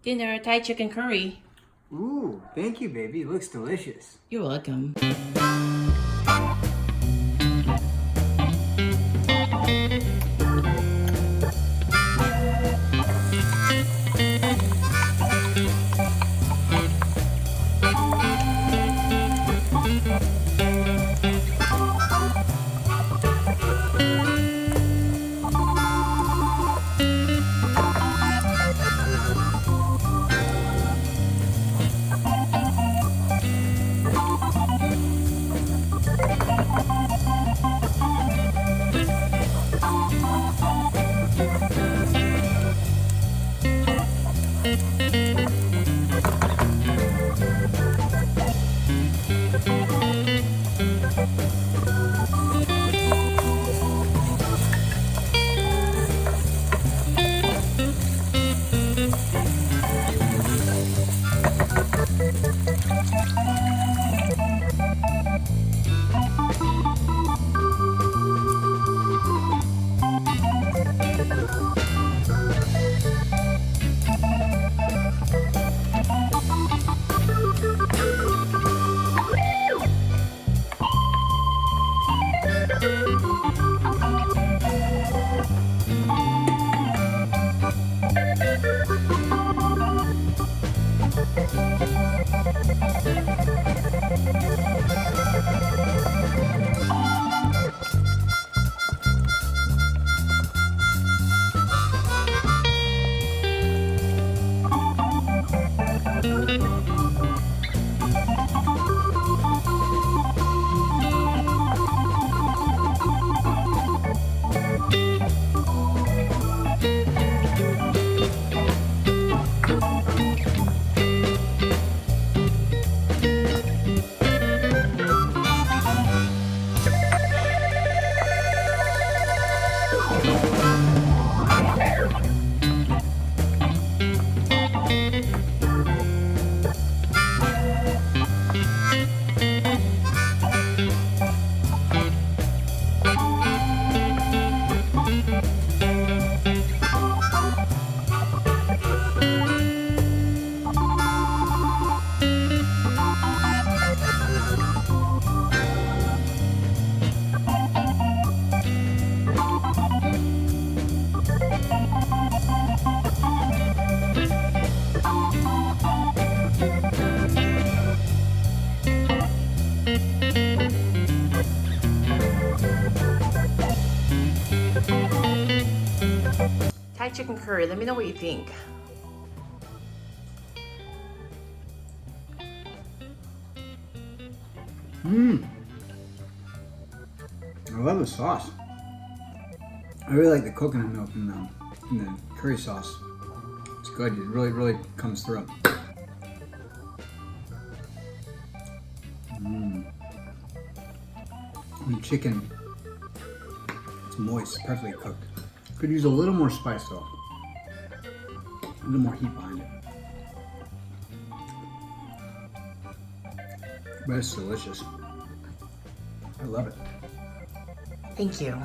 Dinner, Thai chicken curry. Ooh, thank you, baby. It looks delicious. You're welcome. Thai chicken curry, let me know what you think. I love the sauce. I really like the coconut milk in the curry sauce. It's good. It really comes through. And the chicken, it's moist, perfectly cooked. Could use a little more spice though. A little more heat behind it. But it's delicious. I love it. Thank you.